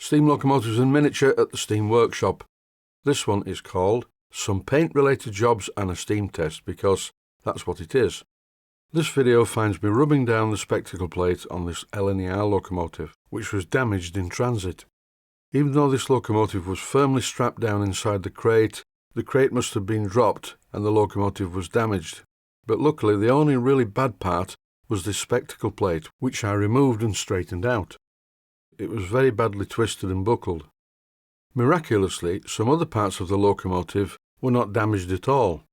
Steam Locomotives in Miniature at the Steam Workshop. This one is called Some Paint Related Jobs and a Steam Test, because that's what it is. This video finds me rubbing down the spectacle plate on this LNER locomotive, which was damaged in transit. Even though this locomotive was firmly strapped down inside the crate must have been dropped and the locomotive was damaged. But luckily the only really bad part was this spectacle plate, which I removed and straightened out. It was very badly twisted and buckled. Miraculously, some other parts of the locomotive were not damaged at all.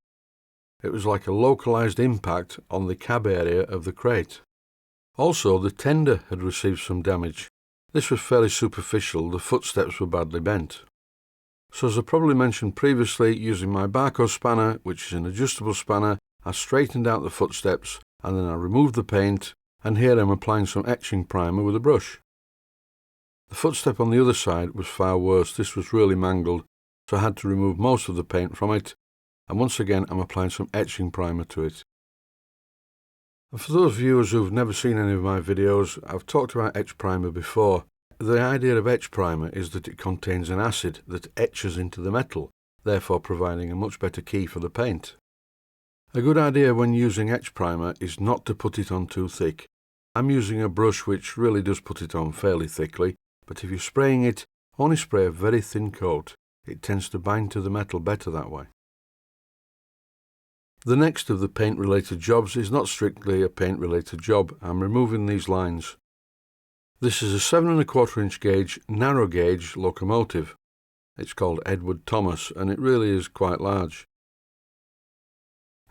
It was like a localized impact on the cab area of the crate. Also, the tender had received some damage. This was fairly superficial, the footsteps were badly bent. So as I probably mentioned previously, using my barcode spanner, which is an adjustable spanner, I straightened out the footsteps and then I removed the paint, and here I'm applying some etching primer with a brush. The footstep on the other side was far worse. This was really mangled, so I had to remove most of the paint from it, and once again I'm applying some etching primer to it. And for those viewers who've never seen any of my videos, I've talked about Etch Primer before. The idea of Etch Primer is that it contains an acid that etches into the metal, therefore providing a much better key for the paint. A good idea when using Etch Primer is not to put it on too thick. I'm using a brush which really does put it on fairly thickly, but if you're spraying it, only spray a very thin coat. It tends to bind to the metal better that way. The next of the paint-related jobs is not strictly a paint-related job. I'm removing these lines. This is a 7 1/4 inch gauge, narrow gauge locomotive. It's called Edward Thomas, and it really is quite large.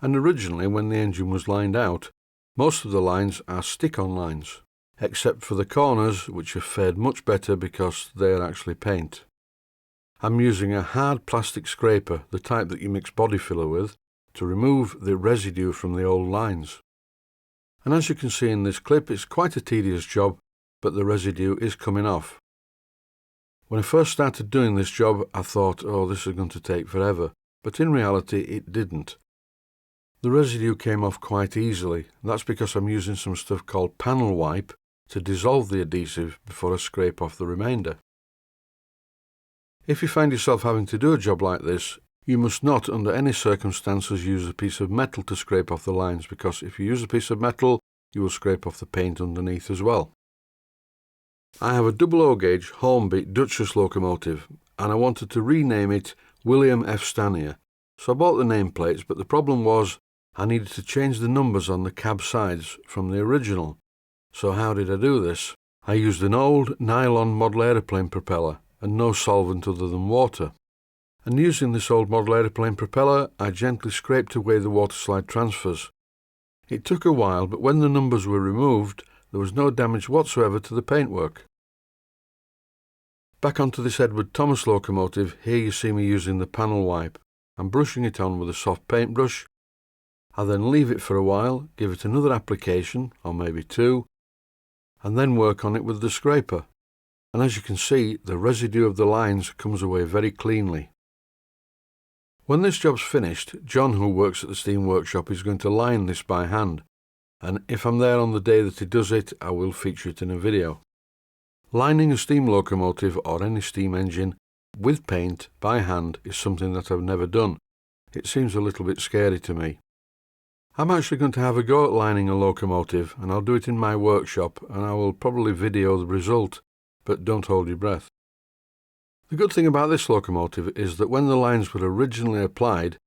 And originally, when the engine was lined out, most of the lines are stick-on lines, except for the corners, which have fared much better because they are actually paint. I'm using a hard plastic scraper, the type that you mix body filler with, to remove the residue from the old lines. And as you can see in this clip, it's quite a tedious job, but the residue is coming off. When I first started doing this job, I thought, oh, this is going to take forever, but in reality it didn't. The residue came off quite easily, and that's because I'm using some stuff called panel wipe to dissolve the adhesive before I scrape off the remainder. If you find yourself having to do a job like this, you must not, under any circumstances, use a piece of metal to scrape off the lines, because if you use a piece of metal, you will scrape off the paint underneath as well. I have a double O gauge Hornby Duchess locomotive, and I wanted to rename it William F. Stanier. So I bought the nameplates, but the problem was I needed to change the numbers on the cab sides from the original. So how did I do this? I used an old nylon model aeroplane propeller and no solvent other than water. And using this old model aeroplane propeller, I gently scraped away the waterslide transfers. It took a while, but when the numbers were removed, there was no damage whatsoever to the paintwork. Back onto this Edward Thomas locomotive, here you see me using the panel wipe. I'm brushing it on with a soft paintbrush. I then leave it for a while, give it another application, or maybe two, and then work on it with the scraper. And as you can see, the residue of the lines comes away very cleanly. When this job's finished, John, who works at the Steam Workshop, is going to line this by hand, and if I'm there on the day that he does it, I will feature it in a video. Lining a steam locomotive or any steam engine with paint by hand is something that I've never done. It seems a little bit scary to me. I'm actually going to have a go at lining a locomotive, and I'll do it in my workshop, and I will probably video the result, but don't hold your breath. The good thing about this locomotive is that when the lines were originally applied,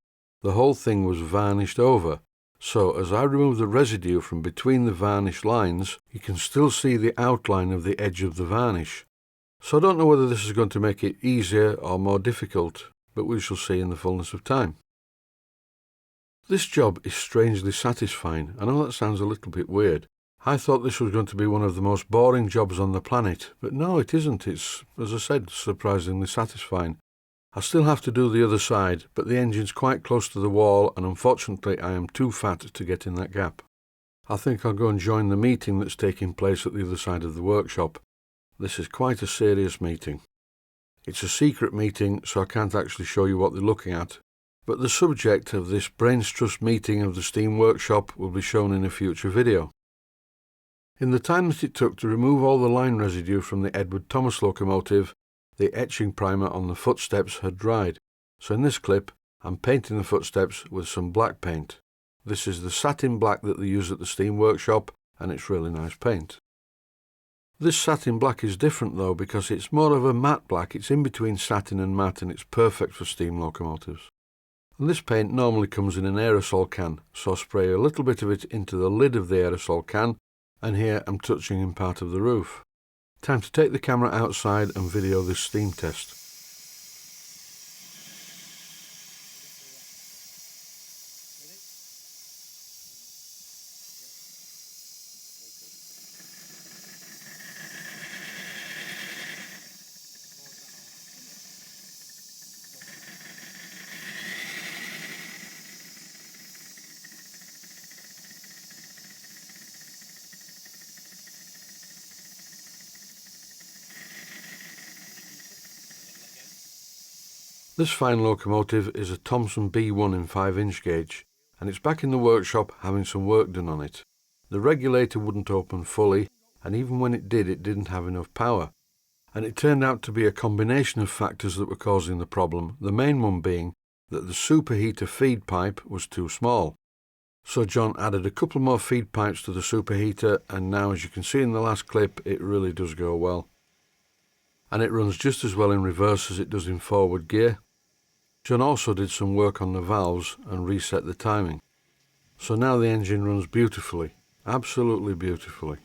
the whole thing was varnished over. So as I remove the residue from between the varnish lines, you can still see the outline of the edge of the varnish. So I don't know whether this is going to make it easier or more difficult, but we shall see in the fullness of time. This job is strangely satisfying. I know that sounds a little bit weird. I thought this was going to be one of the most boring jobs on the planet, but no, it isn't. It's, as I said, surprisingly satisfying. I still have to do the other side, but the engine's quite close to the wall, and unfortunately I am too fat to get in that gap. I think I'll go and join the meeting that's taking place at the other side of the workshop. This is quite a serious meeting. It's a secret meeting, so I can't actually show you what they're looking at, but the subject of this Brains Trust meeting of the Steam Workshop will be shown in a future video. In the time that it took to remove all the line residue from the Edward Thomas locomotive, the etching primer on the footsteps had dried. So in this clip, I'm painting the footsteps with some black paint. This is the satin black that they use at the steam workshop, and it's really nice paint. This satin black is different though, because it's more of a matte black. It's in between satin and matte, and it's perfect for steam locomotives. And this paint normally comes in an aerosol can, so spray a little bit of it into the lid of the aerosol can, and here I'm touching in part of the roof. Time to take the camera outside and video this steam test. This fine locomotive is a Thomson B1 in 5-inch gauge, and it's back in the workshop having some work done on it. The regulator wouldn't open fully, and even when it did, it didn't have enough power. And it turned out to be a combination of factors that were causing the problem, the main one being that the superheater feed pipe was too small. So John added a couple more feed pipes to the superheater, and now, as you can see in the last clip, it really does go well. And it runs just as well in reverse as it does in forward gear. John also did some work on the valves and reset the timing. So now the engine runs beautifully, absolutely beautifully.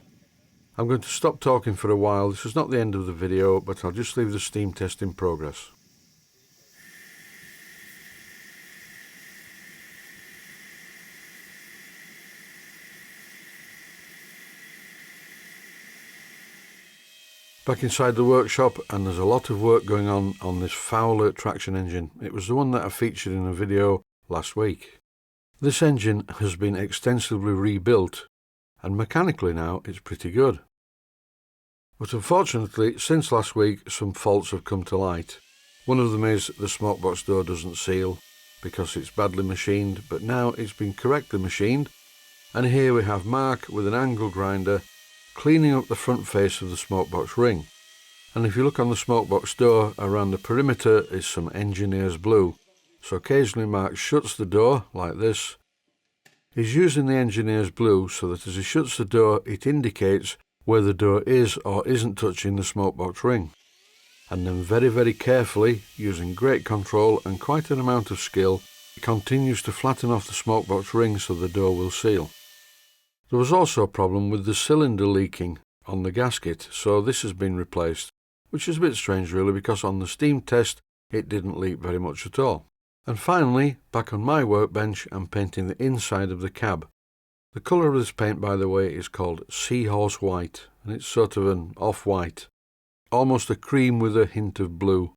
I'm going to stop talking for a while. This is not the end of the video, but I'll just leave the steam test in progress. Back inside the workshop, and there's a lot of work going on this Fowler traction engine. It was the one that I featured in a video last week. This engine has been extensively rebuilt, and mechanically now it's pretty good. But unfortunately, since last week, some faults have come to light. One of them is the smokebox door doesn't seal because it's badly machined, but now it's been correctly machined, and here we have Mark with an angle grinder cleaning up the front face of the smokebox ring. And if you look on the smokebox door, around the perimeter is some engineer's blue. So occasionally Mark shuts the door like this. He's using the engineer's blue so that as he shuts the door, it indicates where the door is or isn't touching the smokebox ring. And then very, very carefully, using great control and quite an amount of skill, he continues to flatten off the smokebox ring so the door will seal. There was also a problem with the cylinder leaking on the gasket, so this has been replaced, which is a bit strange really, because on the steam test it didn't leak very much at all. And finally, back on my workbench, I'm painting the inside of the cab. The colour of this paint, by the way, is called Seahorse White, and it's sort of an off-white, almost a cream with a hint of blue.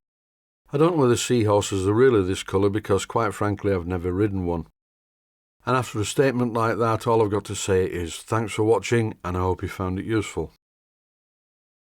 I don't know whether seahorses are really this colour, because quite frankly I've never ridden one. And after a statement like that, all I've got to say is thanks for watching, and I hope you found it useful.